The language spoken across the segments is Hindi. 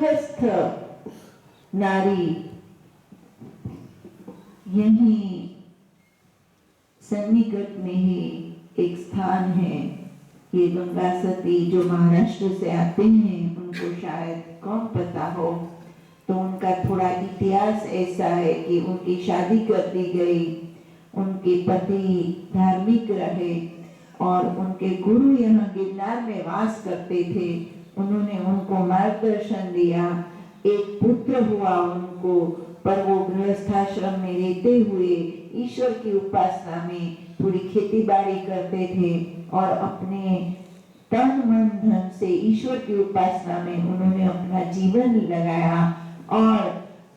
सिंहस्थ नारी यहीं सन्निकट में ही एक स्थान है। ये गंगा सती जो महाराष्ट्र से आते हैं उनको शायद कौन पता हो, तो उनका थोड़ा इतिहास ऐसा है कि उनकी शादी कर दी गई, उनके पति धार्मिक रहे और उनके गुरु यहाँ गिरनार में वास करते थे। उन्होंने उनको मार्गदर्शन दिया, एक पुत्र हुआ उनको, पर वो गृहस्थाश्रम में रहते हुए ईश्वर की उपासना में थोड़ी खेती बाड़ी करते थे और अपने तन मन धन से ईश्वर की उपासना में उन्होंने अपना जीवन लगाया और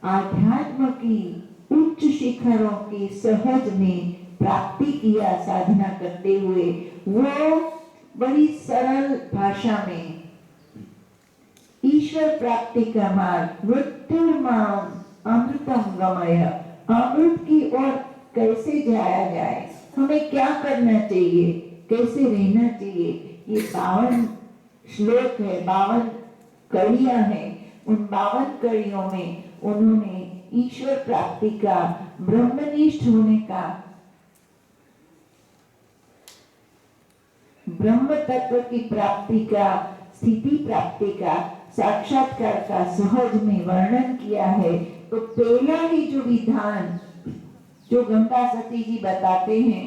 आध्यात्म की उच्च शिखरों की सहज में प्राप्ति किया। साधना करते हुए वो बड़ी सरल भाषा में ईश्वर प्राप्ति का मार्ग, मृत्युर्माम अमृतम गमय, अमृत की ओर कैसे जाया जाए, हमें क्या करना चाहिए, कैसे रहना चाहिए, ये 52 श्लोक है, 52 कड़ियां हैं। उन 52 कड़ियों में उन्होंने ईश्वर प्राप्ति का, ब्रह्मनिष्ठ होने का, ब्रह्म तत्व की प्राप्ति का, स्थिति प्राप्ति का, साक्षात्कार का सहज में वर्णन किया है। तो पहला ही जो विधान जो गंगा सती जी बताते हैं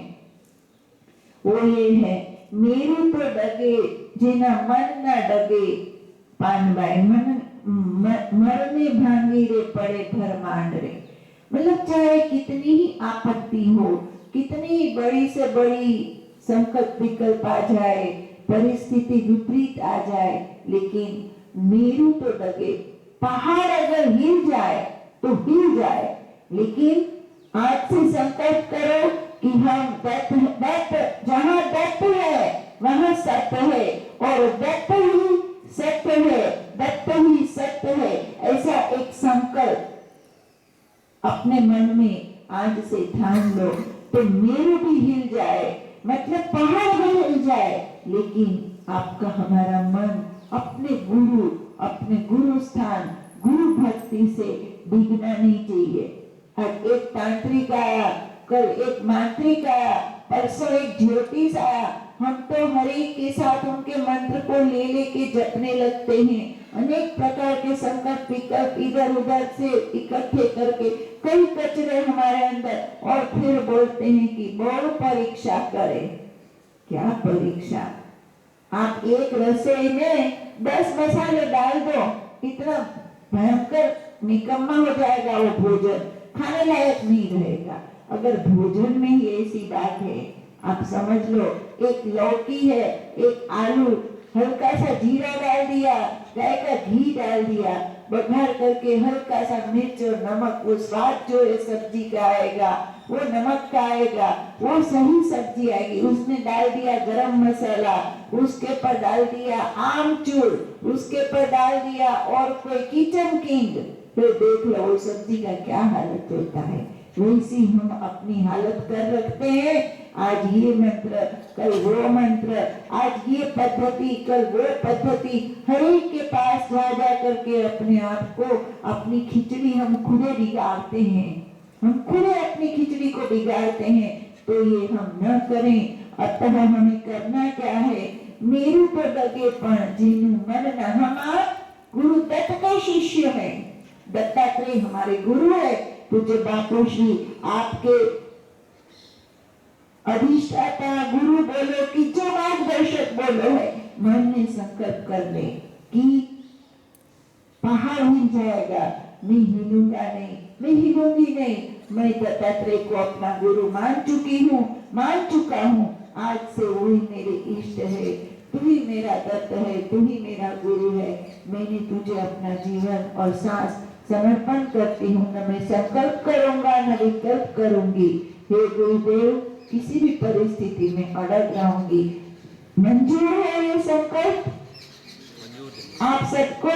वो ये है, मेरू तो डगे जिना मन न डगे पानबाई, मन मरने भांगी रे पड़े भरमांड रे। मतलब चाहे कितनी ही आपत्ति हो, कितनी बड़ी से बड़ी संकट विकल्प आ जाए, परिस्थिति विपरीत आ जाए, लेकिन मेरू तो डगे, पहाड़ अगर हिल जाए तो हिल जाए, लेकिन आज से संकल्प करो कि हम दत्त जहाँ दत्त है वहाँ सत्य है और दत्त ही सत्य है, दत्त ही सत्य है, ऐसा एक संकल्प अपने मन में आज से ठान लो। तो मेरू भी हिल जाए, मतलब पहाड़ भी हिल जाए, लेकिन आपका हमारा मन अपने गुरु स्थान, गुरु भक्ति से डिगना नहीं चाहिए। आज एक तांत्रिक आया, कल एक मांत्रिक आया, परसों एक ज्योतिष आया, हम तो हर एक के साथ उनके मंत्र को ले लेके जपने लगते हैं। अनेक प्रकार के संकट विकल्प इधर उधर से इकट्ठे करके कई कचरे हमारे अंदर, और फिर बोलते हैं कि बोर्ड परीक्षा करें। क्या परीक्षा? आप एक रसोई में 10 मसाले डाल दो, इतना भयंकर निकम्मा हो जाएगा वो भोजन, खाने लायक नहीं रहेगा। अगर भोजन में ही ऐसी बात है, आप समझ लो, एक लौकी है, एक आलू, हल्का सा जीरा डाल दिया, गाय का घी डाल दिया, बघार करके हल्का सा मिर्च और नमक, वो स्वाद जो है सब्जी का आएगा, वो नमक का आएगा, वो सही सब्जी आएगी। उसमें डाल दिया गरम मसाला, उसके पर डाल दिया आमचूर, उसके पर डाल दिया और कोई किचन किंग, फिर देख लो वो सब्जी का क्या हालत होता है। वैसी हम अपनी हालत कर रखते हैं। आज ये मंत्र, कल वो मंत्र, आज ये पद्धति, कल वो पद्धति, हर एक के पास जा करके अपने आप को, अपनी खिचड़ी हम खुदे बिगाड़ते हैं, हम खुदे अपनी खिचड़ी को बिगाड़ते हैं। तो ये हम न करें। अतः हमें करना क्या है? मेरू तो डगे पण जिनु मन न, हम गुरु दत्त के शिष्य हैं, दत्तात्रेय हमारे गुरु है। पूज्य बापू श्री आपके अधिष्ठाता गुरु बोलो कि जो मार्गदर्शक बोलो है, मन में संकल्प कर ले कि पहाड़ हिल जाएगा, मैं हिलूंगा नहीं, मैं हिलूंगी नहीं, मैं दत्तात्रेय को अपना गुरु मान चुकी हूँ, मान चुका हूँ। आज से वही मेरे इष्ट है, तू ही मेरा दत्त है, तू ही मेरा गुरु है। मैंने तुझे अपना जीवन और सांस समर्पण करती हूँ, न मैं संकल्प करूंगा न विकल्प करूंगी। हे गुरुदेव, किसी भी परिस्थिति में अड़ग रहूंगी। मंजूर है ये संकल्प आप सबको?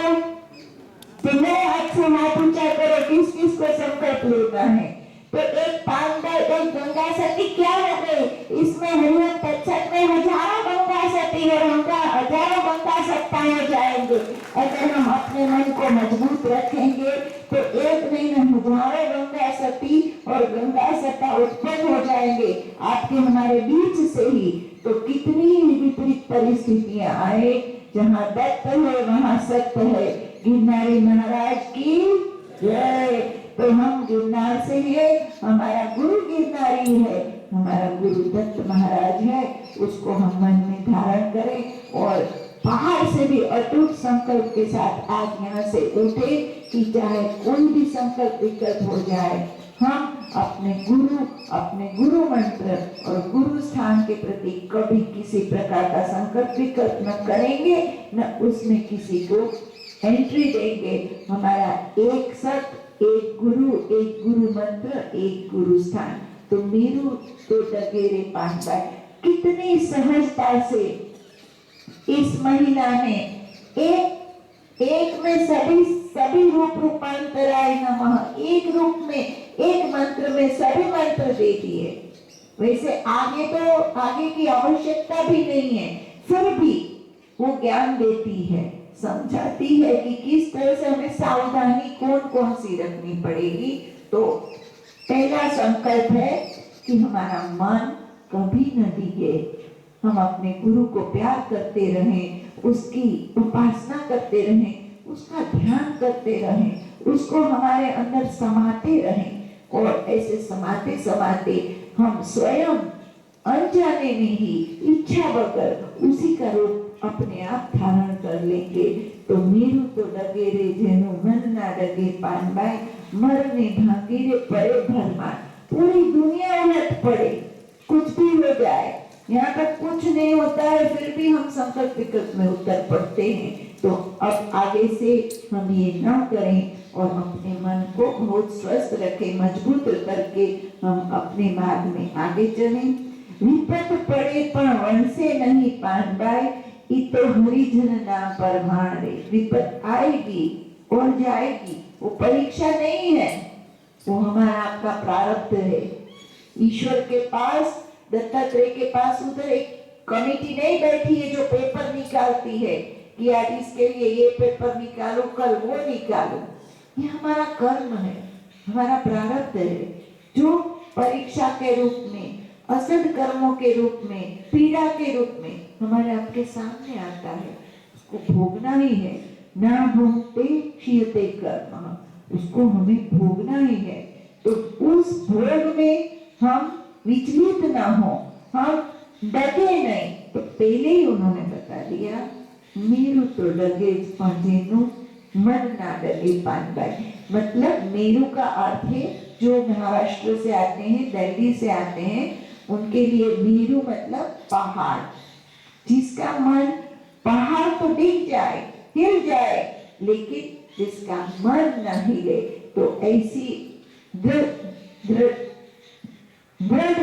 तो मैं आपसे हाथ ऊंचा करो, किस किस को संकल्प लेना है? तो एक पांडव, एक गंगा सती क्या हो गई? इसमें हरिहर पक्षक में हजारों गंगा सती और हजारों गंगा सत्ता हो जाएंगे। अगर हम अपने मन को मजबूत रखेंगे तो एक नहीं हजारों गंगा सती और गंगा सत्ता उत्पन्न हो जाएंगे आपके हमारे बीच से ही। तो कितनी विपरीत परिस्थितियां आए, जहाँ दत्त है वहाँ सत्य है। गिरनारी महाराज की जय। तो हम गिरनार से है, हमारा गुरु गिरनारी है, हमारा गुरु दत्त महाराज है, उसको हम मन में धारण करें और पहाड़ से भी अटूट संकल्प के साथ आज यहाँ से उठे कि चाहे कोई भी संकल्प विकल्प हो जाए, हम अपने गुरु मंत्र और गुरु स्थान के प्रति कभी किसी प्रकार का संकल्प विकल्प न करेंगे, न उसमें किसी को एंट्री देंगे। हमारा एक सत्य, एक गुरु मंत्र, एक गुरु स्थान। तो मेरू तो डगेरे पांडा, कितनी सहजता से इस महिला ने एक में सभी रूप रूपांतराय नमः, एक रूप में एक मंत्र में सभी मंत्र दे दिए। वैसे आगे की आवश्यकता भी नहीं है, फिर भी वो ज्ञान देती है, समझाती है कि किस तरह से हमें सावधानी कौन सी रखनी पड़ेगी। तो पहला संकल्प है कि हमारा मन कभी न डिगे, हम अपने गुरु को प्यार करते रहें, उसकी उपासना करते रहें, उसका ध्यान करते रहें, उसको हमारे अंदर समाते रहें। और ऐसे समाते समाते हम स्वयं अनजाने में ही इच्छा बगैर उसी का रूप अपने आप धारण कर लेंगे। तो मेरू तो डगे रे जेनु मन ना डगे पानबाई, मरने भागे रे पड़े भरमान। पूरी दुनिया उलट पड़े, कुछ भी हो जाए, यहाँ तक कुछ नहीं होता है, फिर भी हम संकल्प विकल्प में उतर पड़ते हैं। तो अब आगे से हम ये न करें और अपने मन को बहुत स्वस्थ रखें, मजबूत करके हम अपने मार्ग में आगे चलें। विपत पड़े पर वन से नहीं पानबाई, इतो हरिजन नाम परमाण रे। विपत आएगी और जाएगी, वो परीक्षा नहीं है, वो हमारा आपका प्रारब्ध है। ईश्वर के पास, दत्तात्रेय के पास उधर एक कमेटी नहीं बैठी है जो पेपर निकालती है कि आज इसके लिए ये पेपर निकालो, कल वो निकालो। ये हमारा कर्म है, हमारा प्रारब्ध है, जो परीक्षा के रूप में, असद कर्मों के रूप में, पीड़ा के रूप में हमारे आपके सामने आता है, उसको भोगना ही है। ना भोगते क्षीयते कर्म, उसको हमें भोगना ही है। तो उस भोग में हम विचलित ना हो, हम डगे नहीं। तो पहले ही उन्होंने बता दिया, मेरू तो डगे पांजेनु मन ना डगे पानबाई। मतलब मेरू का अर्थ है जो महाराष्ट्र से आते हैं, दिल्ली से आते हैं, उनके लिए मेरू मतलब पहाड़। जिसका मन पहाड़ तो डिग जाए, हिल जाए, लेकिन जिसका मन न हिले, तो ऐसी दृढ़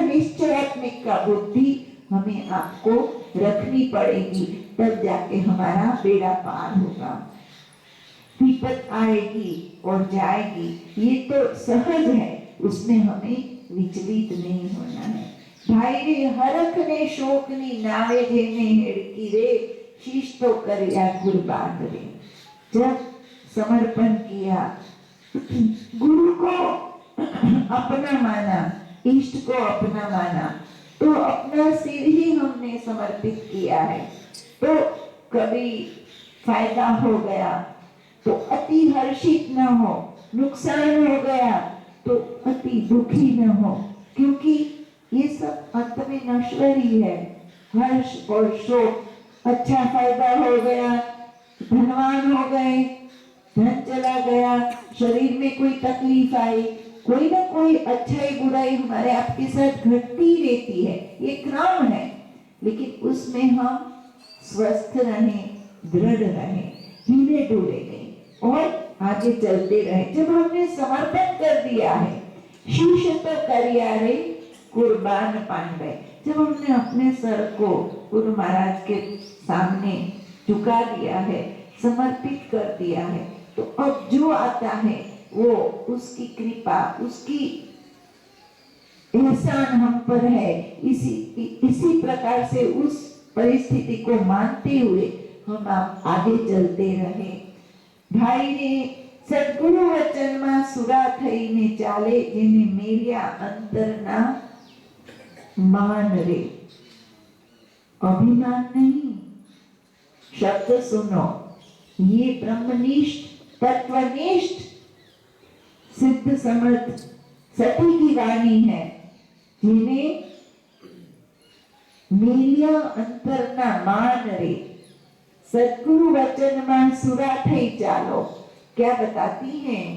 निश्चयात्मिक का बुद्धि हमें आपको रखनी पड़ेगी, तब जाके हमारा बेड़ा पार होगा। विपत आएगी और जाएगी, ये तो सहज है, उसमें हमें विचलित नहीं होना है। भाई रे हरख ने शोकनी नावे जेने हेड़की रे, शीश तो करिया कुर्बान रे। जब समर्पण किया, गुरु को अपना माना, इष्ट को अपना माना, तो अपना सिर ही हमने समर्पित किया है। तो कभी फायदा हो गया तो अति हर्षित न हो, नुकसान हो गया तो अति दुखी न हो, क्योंकि ये सब अंत में नश्वर ही है। हर्ष और शोक, अच्छा फायदा हो गया, धनवान हो गए, धन चला गया, शरीर में कोई तकलीफ आई, कोई ना कोई अच्छाई बुराई हमारे आपके साथ घटती रहती है, ये क्रम है। लेकिन उसमें हम स्वस्थ रहें, दृढ़ रहें, हिले डुले नहीं और आगे चलते रहे। जब हमने समर्पण कर दिया है, शीश तो करिया रे कुर्बान पांडे, जब हमने अपने सर को गुरु महाराज के सामने झुका दिया है, समर्पित कर दिया है, तो अब जो आता है वो उसकी कृपा, उसकी एहसान हम पर है। इसी प्रकार से उस परिस्थिति को मानते हुए हम आप आगे चलते रहे। भाई ने सद्गुरु वचन में सुरा थईने चाले जेने मेरिया अंतर ना मान रे। अभिमान नहीं, शब्द सुनो, ये ब्रह्मनिष्ठ तत्वनिष्ठ सिद्ध समर्थ सती की वाणी है, जिन्हें मेलिया अंतर ना मान रे। सद्गुरु वचन में सुरा थई चालो। क्या बताती हैं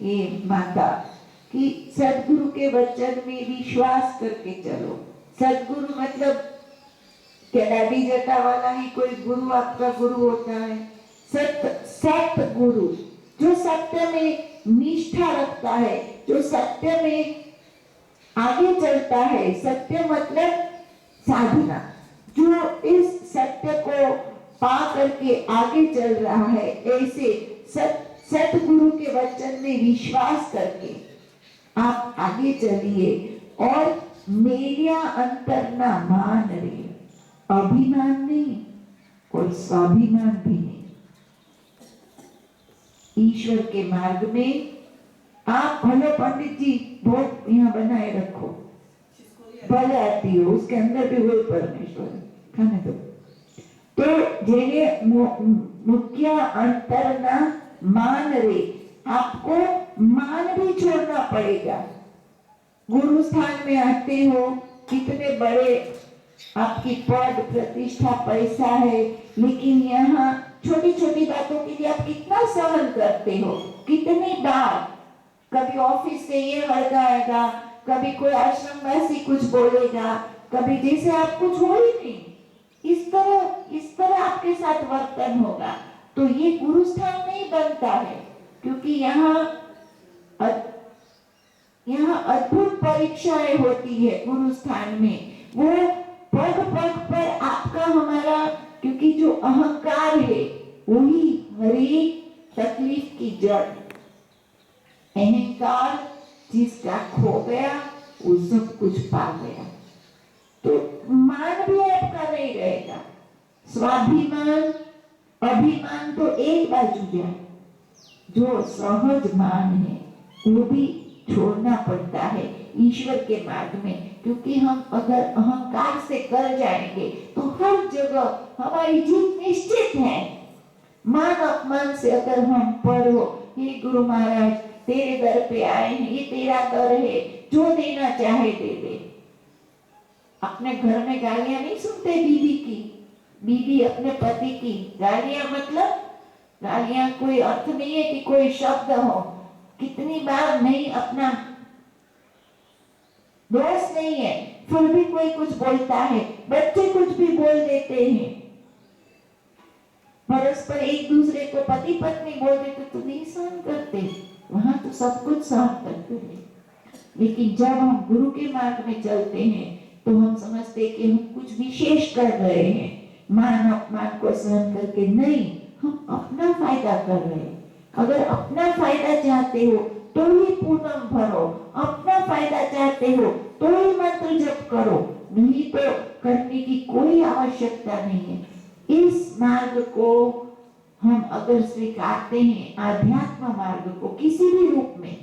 ये माता कि सद्गुरु के वचन में विश्वास करके चलो। सद्गुरु मतलब क्या दादी जटा वाला ही कोई गुरु आपका गुरु होता है? सतगुरु जो सत्य में निष्ठा रखता है, जो सत्य में आगे चलता है। सत्य मतलब साधना, जो इस सत्य को पा करके आगे चल रहा है, ऐसे सतगुरु के वचन में विश्वास करके आप आगे चलिए। और मेरिया अंतर ना मान रे। अभिमान नहीं और स्वाभिमान भी नहीं। ईश्वर के मार्ग में आप भले पंडित जी भोग यहाँ बनाए रखो, भले आती हो, उसके अंदर भी वही परमेश्वर है, खाने दो। तो जेने मुख्य अंतर ना मान रे, आपको मान भी छोड़ना पड़ेगा। गुरु स्थान में आते हो, कितने बड़े आपकी पद प्रतिष्ठा पैसा है, लेकिन यहाँ छोटी छोटी बातों के लिए आप कितना सहन करते हो। कितनी बार कभी ऑफिस से ये हड़काएगा, कभी कोई आश्रमवासी कुछ बोलेगा, कभी जैसे आप कुछ हो ही नहीं, इस तरह आपके साथ वर्तन होगा। तो ये गुरु स्थान नहीं बनता है, क्योंकि यहाँ अद्भुत परीक्षाएं होती है गुरु स्थान में। वो पग पग पर आपका हमारा, क्योंकि जो अहंकार है वही हरी तकलीफ की जड़। अहंकार जिसका खो गया वो सब कुछ पा गया, तो मान भी आपका नहीं रहेगा। स्वाभिमान अभिमान तो एक बाजू जाए, जो सहज मान है वो भी छोड़ना पड़ता है ईश्वर के मार्ग में। क्योंकि हम अगर अहंकार से कर जाएंगे तो हर जगह हमारी जीत निश्चित है। मान अपमान से अगर हम पर हो, हे गुरु महाराज तेरे दर पे आए हैं, ये तेरा दर है, जो देना चाहे दे दे। अपने घर में गालियां नहीं सुनते बीवी की, बीवी अपने पति की गालियां, मतलब गालियां कोई अर्थ नहीं है कि कोई शब्द हो। कितनी बार नहीं, अपना दोस्त नहीं है फिर भी कोई कुछ बोलता है, बच्चे कुछ भी बोल देते हैं, परस्पर एक दूसरे को पति पत्नी बोल देते तो नहीं सहन करते, वहां तो सब कुछ सहन करते हैं। लेकिन जब हम गुरु के मार्ग में चलते हैं तो हम समझते कि हम कुछ विशेष कर रहे हैं, मान अपमान को सहन करके नहीं, हम अपना फायदा कर रहे हैं। अगर अपना फायदा चाहते हो तो ही पूनम भरो, अपना फायदा चाहते हो तो ही मंत्र जप करो, नहीं तो करने की कोई आवश्यकता नहीं है। इस मार्ग को हम अगर स्वीकारते हैं, आध्यात्म मार्ग को किसी भी रूप में,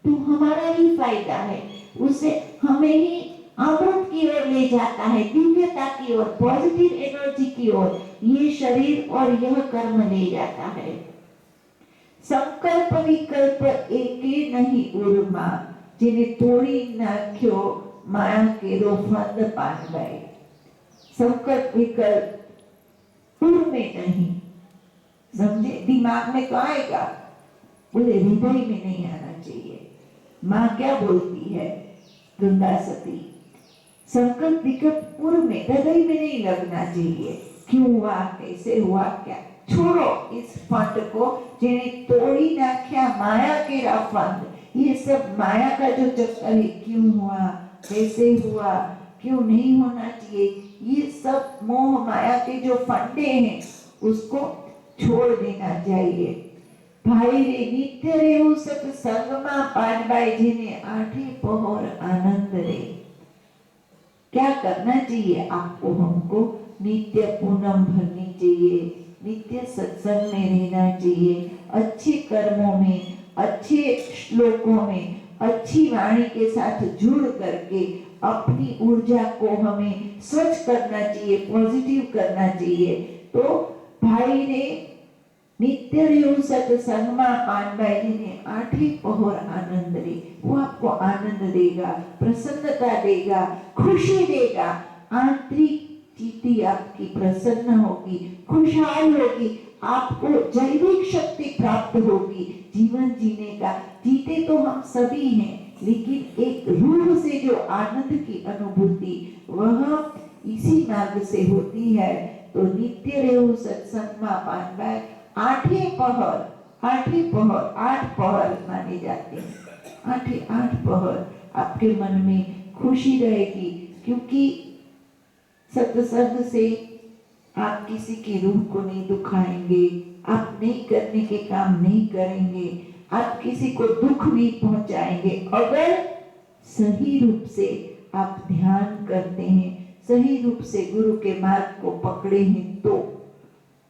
तो हमारा ही फायदा है, उसे हमें ही अमृत की ओर ले जाता है, दिव्यता की ओर, पॉजिटिव एनर्जी की ओर ये शरीर और यह कर्म ले जाता है। संकल्प विकल्प एके नहीं उर्मा, जिन्हें तोड़ी नाख्यो माया के रोफंद पान गए। संकल्प विकल्प उर में नहीं, समझे, दिमाग में तो आएगा, बोले हृदय में नहीं आना चाहिए। माँ क्या बोलती है गंगा सती, संकल्प विकल्प उर में, हृदय में नहीं लगना चाहिए। क्यों हुआ, कैसे हुआ, क्या, छोड़ो इस फंड को, जिन्हें तोड़ी नाख्या माया के फंद। ये सब माया का जो चक्कर है, क्यों हुआ, कैसे हुआ, क्यों नहीं होना चाहिए, ये सब मोह माया के जो फंडे हैं उसको छोड़ देना चाहिए। भाई रे नित्य रेवु सत्संगमा पांडबाई जिने आठे पहर आनंद रे। क्या करना चाहिए आपको, हमको नित्य पूनम भरनी चाहिए, नित्य सत्संग में रहना चाहिए, अच्छे कर्मों में, अच्छे श्लोकों में, अच्छी वाणी के साथ जुड़ करके अपनी ऊर्जा को हमें स्वच्छ करना चाहिए, पॉजिटिव करना चाहिए। तो भाई ने नित्य रेव सत्संग में पानबाई जी ने 8 पहर आनंद रे, वो आपको आनंद देगा, प्रसन्नता देगा, खुशी देगा, आंतरिक स्थिति आपकी प्रसन्न होगी, खुशहाल होगी, आपको जैविक शक्ति प्राप्त होगी जीवन जीने का। जीते तो हम सभी हैं, लेकिन एक रूह से जो आनंद की अनुभूति वह इसी मार्ग से होती है। तो नित्य रेव सत्संग में पानबाई 8 पहर 8 पहर माने जाते हैं। 8 पहर आपके मन में खुशी रहेगी, क्योंकि सत्संग से आप किसी की रूह को नहीं दुखाएंगे, आप नहीं करने के काम नहीं करेंगे, आप किसी को दुख नहीं पहुंचाएंगे। अगर सही रूप से आप ध्यान करते हैं, सही रूप से गुरु के मार्ग को पकड़े हैं, तो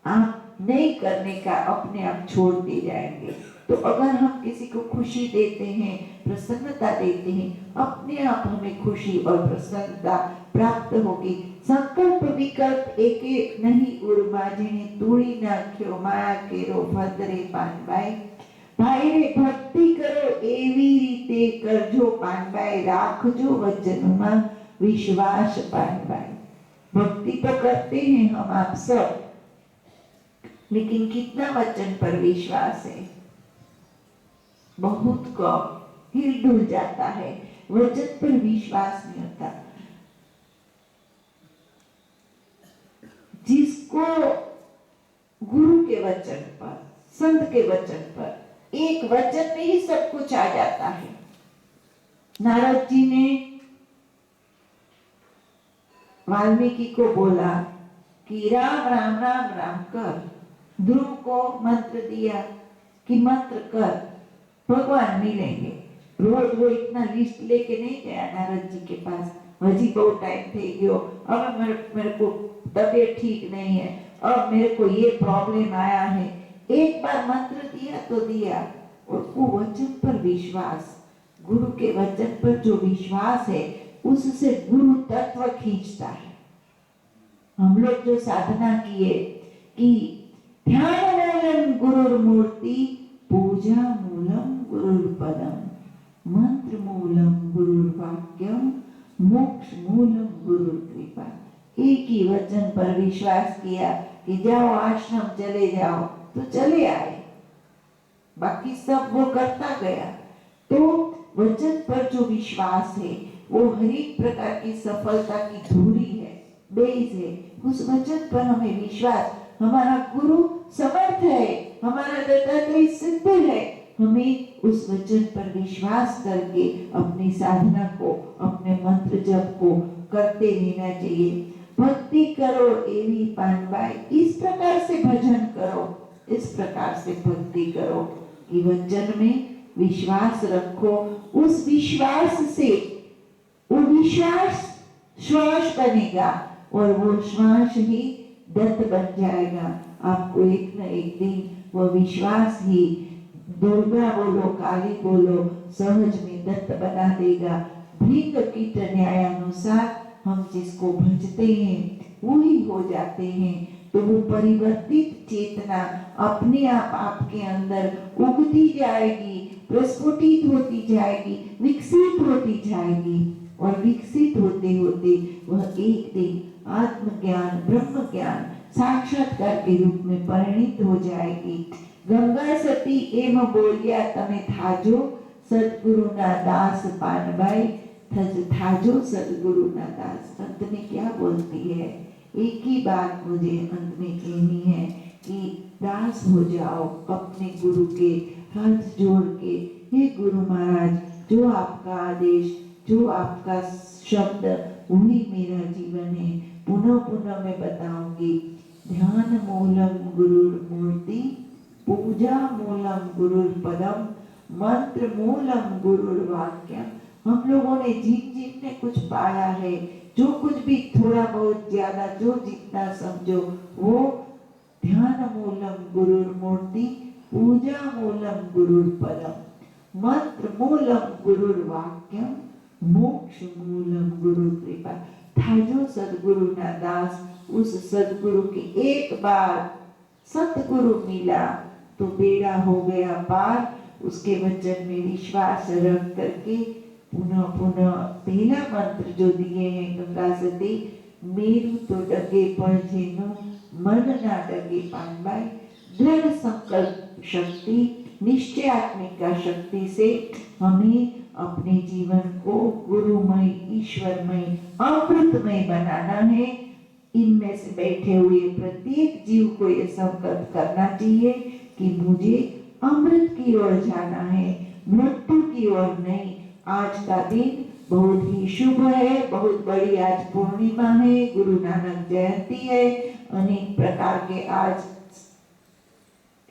आप नहीं करने का अपने आप छोड़ते जाएंगे। तो अगर हम किसी को खुशी देते हैं, प्रसन्नता देते हैं, अपने आप हमें खुशी और प्रसन्नता प्राप्त होगी। संकल्प विकल्प एक एक नहीं उर्मा जेने तोड़ी नाख्यो माया केरो भद्रे पानबाई। भाई रे भक्ति करो एवी रीते करजो पानबाई, राखजो वचनमा विश्वास पानबाई। भक्ति तो करते हैं हम आप सब, लेकिन कितना वचन पर विश्वास है? बहुत कम, हिल डुल जाता है, वचन पर विश्वास नहीं होता। जिसको गुरु के वचन पर, संत के वचन पर, एक वचन में ही सब कुछ आ जाता है। नारद जी ने वाल्मीकि को बोला कि राम राम राम राम कर, ध्रुव को मंत्र दिया कि मंत्र कर, भगवान मिलेंगे। रोज वो इतना लिस्ट लेके नहीं गया नारद जी के पास, हजी बहुत टाइम थे गयो, अब मेरे को तबीयत ठीक नहीं है, अब मेरे को ये प्रॉब्लम आया है। एक बार मंत्र दिया तो दिया, और वो वचन पर विश्वास, गुरु के वचन पर जो विश्वास है उससे गुरु तत्व खींचता है। हम लोग जो साधना किए कि ध्यान मूलम गुरुर मूर्ति, पूजा मूलम गुरुर पदम, मंत्र मूलम गुरुर वाक्यम, मोक्ष मूलम गुरुर कृपा। एक ही वचन पर विश्वास किया कि जाओ आश्रम चले जाओ, तो चले आए, बाकी सब वो करता गया। तो वचन पर जो विश्वास है वो हर एक प्रकार की सफलता की धुरी है, बेस है। उस वचन पर हमें विश्वास, हमारा गुरु समर्थ है, हमारा दत्तात्रेय सिद्ध है, हमें उस वचन पर विश्वास करके अपनी साधना को, अपने मंत्र जप को करते रहना चाहिए। भक्ति करो एवी पानबाई, इस प्रकार से भजन करो, इस प्रकार से भक्ति करो कि वचन में विश्वास रखो। उस विश्वास से वो विश्वास श्वास बनेगा, और वो श्वास ही दत्त बन जाएगा। आपको एक न एक दिन वो विश्वास ही, दुर्गा बोलो काली बोलो, सहज में दत्त बना देगा। भृंग कीट न्यायानुसार हम जिसको भजते हैं वो ही हो जाते हैं। तो वो परिवर्तित चेतना अपने आप आपके अंदर उगती जाएगी, प्रस्फुटित होती जाएगी, विकसित होती जाएगी, और विकसित होते होते वह एक दिन आत्मज्ञान, ब्रह्म ज्ञान, साक्षात्कार के रूप में परिणित हो जाएगी। गंगा सती एम बोलिया तमे थाजो, सतगुरु ना दास पानबाई, थाजो सतगुरु ना दास। अंत में क्या बोलती है? एक ही बात मुझे अंत में कहनी है कि दास हो जाओ अपने गुरु के, हाथ जोड़ के, हे गुरु महाराज, जो आपका आदेश, जो आपका शब्द, वही मेरा जीवन है। पुनः पुनः मैं बताऊंगी, ध्यान मूलम गुरुर मूर्ति, पूजा मूलम गुरुर पदम, मंत्र मूलम गुरुर वाक्यम। हम लोगों ने जिन ने कुछ पाया है, जो कुछ भी थोड़ा बहुत ज्यादा, जो जितना समझो, वो ध्यान मूलम गुरुर्मूर्ति, पूजा मूलम गुरुर्पदम, मंत्र मूलम गुरुर्वाक्यम, मोक्ष मूलम गुरु कृपा। था जो सदगुरु ना दास, उस सदगुरु की एक बार सतगुरु मिला तो बेड़ा हो गया पार। उसके वचन में विश्वास रख करके पुनः पुनः पहला मंत्र जो दिए हैं गंगा सती, मेरु तो डगे पर जेनो, मन ना डगे पानबाई। दृढ़ संकल्प शक्ति, निश्चयात्मिका शक्ति से हमें अपने जीवन को गुरुमय, ईश्वरमय, अमृतमय बनाना है। इनमें से बैठे हुए प्रत्येक जीव को यह संकल्प करना चाहिए कि मुझे अमृत की ओर जाना है, मृत्यु की ओर नहीं। आज का दिन बहुत ही शुभ है, बहुत बड़ी आज पूर्णिमा है, गुरु नानक जयंती है। अनेक प्रकार के आज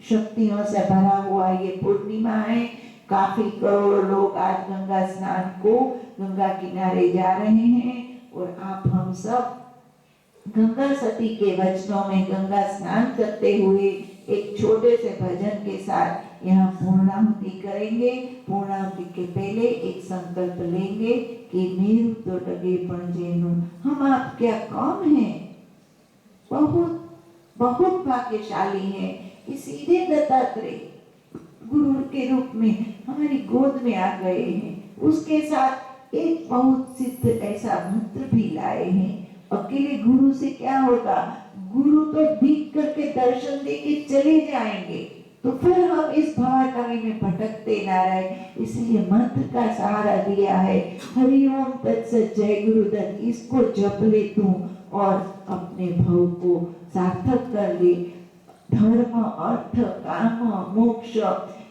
शक्तियों से भरा हुआ ये पूर्णिमा है। काफी करोड़ लोग आज गंगा स्नान को गंगा किनारे जा रहे हैं और आप हम सब गंगा सती के वचनों में गंगा स्नान करते हुए एक छोटे से भजन के साथ यहाँ पूर्णाहुति करेंगे। पूर्णाहुति के पहले एक संकल्प लेंगे कि मेरु तो डगे पण जेनु। हम आप क्या कम हैं, बहुत बहुत भाग्यशाली हैं कि सीधे दत्तात्रेय गुरु के रूप में हमारी गोद में आ गए हैं। उसके साथ एक बहुत सिद्ध ऐसा मंत्र भी लाए हैं। अकेले गुरु से क्या होगा, गुरु तो दिख करके दर्शन दे के चले जाएंगे, तो फिर हम इस भवाटवी में भटकते ना रहे। इसलिए मंत्र का सहारा दिया है। हरि ओम तत्सत जय गुरुदत्त, इसको जप ले तू और अपने भव को सार्थक कर ले। धर्म, अर्थ, काम, मोक्ष,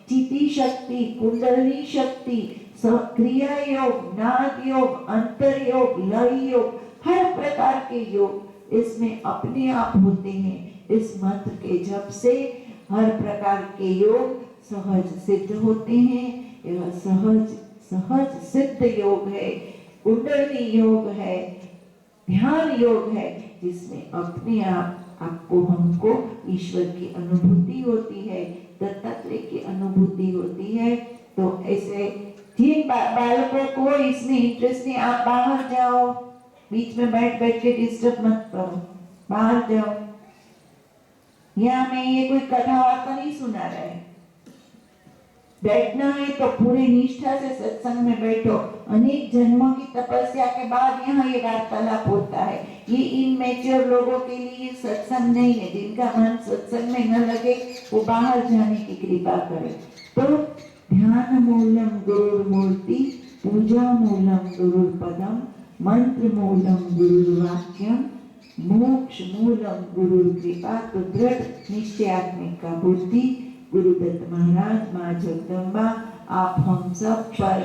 चिति शक्ति, कुंडलिनी शक्ति, क्रिया योग, नाद योग, अंतर योग, लय योग, हर प्रकार के योग इसमें अपने आप होते हैं। इस मंत्र के जप से हर प्रकार के योग सहज सिद्ध होते हैं। यह सहज सिद्ध योग है, कुंडलिनी योग है, ध्यान योग है, जिसमें अपने आप आपको हमको ईश्वर की अनुभूति होती है, दत्तात्रेय की अनुभूति होती है। तो ऐसे जिन बालकों को इसमें इंटरेस्ट नहीं, आप बाहर जाओ, बीच में बैठ के डिस्टर्ब मत करो, बाहर जाओ। यहाँ में ये कोई कथा वार्ता नहीं सुना रहे। बैठना है तो पूरे निष्ठा से सत्संग में बैठो। अनेक जन्मों की तपस्या के बाद यहाँ ये वार्तालाप होता है। ये इनमेच्योर लोगों के लिए सत्संग नहीं है। जिनका मन सत्संग में न लगे वो बाहर जाने की कृपा करे। तो ध्यान मूलम गुरुर्मूर्ति, पूजा मूलम गुरुर्पदम, मंत्र मूलम गुरुर्वाक्यम, मोक्ष मूलम गुरुर्कृपा। तो दृढ़ निश्चयात्मिका बुद्धि गुरुदत्त महाराज, माँ जगदम्बा आप हम सब पर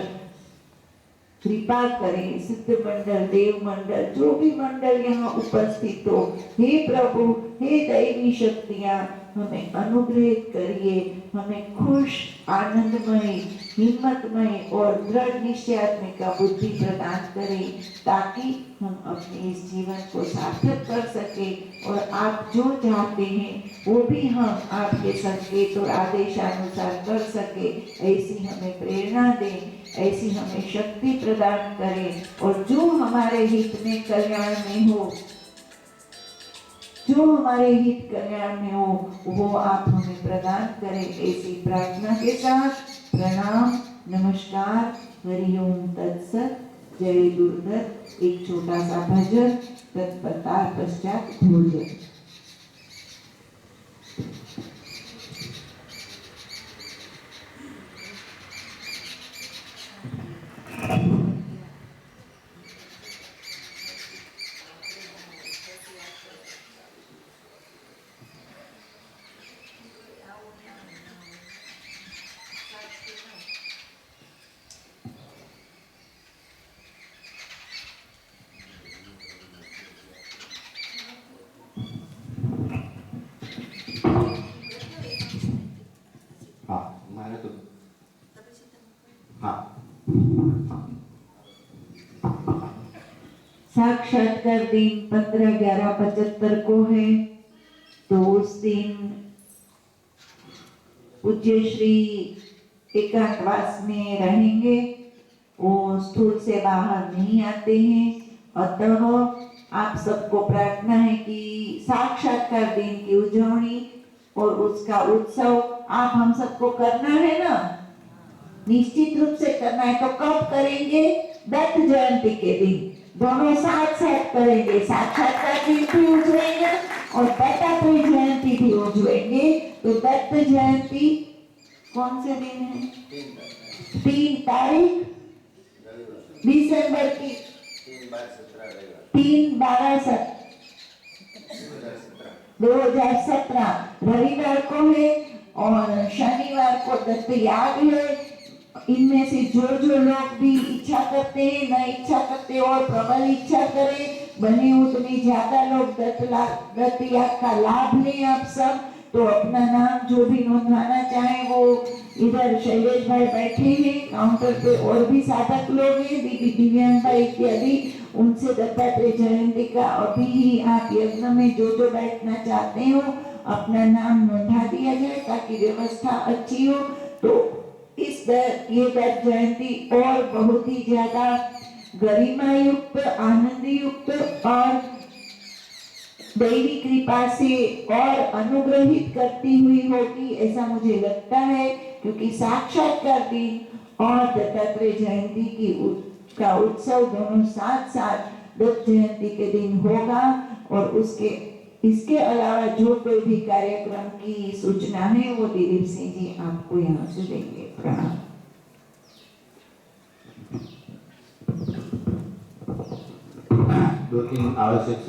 कृपा करें। सिद्ध मंडल, देव मंडल, जो भी मंडल यहाँ उपस्थित हो, हे प्रभु, हे दैवी शक्तियाँ हमें अनुग्रहित करिए। हमें खुश, आनंदमय, हिम्मतमय और दृढ़ निश्चयात्मिका बुद्धि प्रदान करें, ताकि हम अपने इस जीवन को सार्थक कर सके और आप जो चाहते हैं वो भी हम आपके संकेत और आदेशानुसार कर सके। ऐसी हमें प्रेरणा दें, ऐसी हमें शक्ति प्रदान करें और जो हमारे हित में कल्याण में हो, जो हमारे हित कल्याण में हो, वो आप हमें प्रदान करें। ऐसी प्रार्थना के साथ प्रणाम, नमस्कार, हरि ओम तत्सत, जय गुरुदत्त। एक छोटा सा भजन, तत्परतार पश्चात भोजन। साक्षात्कार दिन 15/11/75 को है। तो उस दिन पूज्य श्री एकांतवास में रहेंगे, वो स्थूल से बाहर नहीं आते हैं। अतः आप सबको प्रार्थना है कि साक्षात्कार दिन की उजवनी और उसका उत्सव आप हम सबको करना है ना, निश्चित रूप से करना है। तो कब करेंगे? दत्त जयंती के दिन, दोनों साथ साथ करेंगे। साक्षात्कार दिन भी उजवेंगे और दत्तात्रेय जयंती भी उजवेंगे। तो दत्त जयंती कौन से दिन है? 3 तारीख दिसंबर की, 2017 रविवार को है और शनिवार को दत्त याग है। इनमें से जो लोग भी इच्छा करते हैं, न इच्छा करते और प्रबल इच्छा करें, बने उतने ज्यादा लोग दत्त याग का लाभ लें आप सब। तो अपना नाम जो भी नोंदवाना चाहे वो इधर शैलेश भाई बैठे हैं काउंटर पे, और भी साधक लोग हैं, दीदी दिव्यांग भाई इत्यादि, उनसे दत्तात्रेय जयंती का अभी ही आप यज्ञ में जो बैठना चाहते हो अपना नाम नोंधा दिया जाए ताकि व्यवस्था अच्छी हो। तो ये दत्त जयंती और बहुत ही ज्यादा गरिमा युक्त, आनंद युक्त और दैवी कृपा से और अनुग्रहित करती हुई होगी, ऐसा मुझे लगता है। क्योंकि साक्षात्कार दिन और दत्तात्रेय जयंती का उत्सव दोनों साथ साथ दत्त जयंती के दिन होगा। और इसके अलावा जो कोई भी कार्यक्रम की सूचना है वो दिलीप सिंह जी आपको यहाँ से देंगे। प्रणाम। दो तीन आवश्यक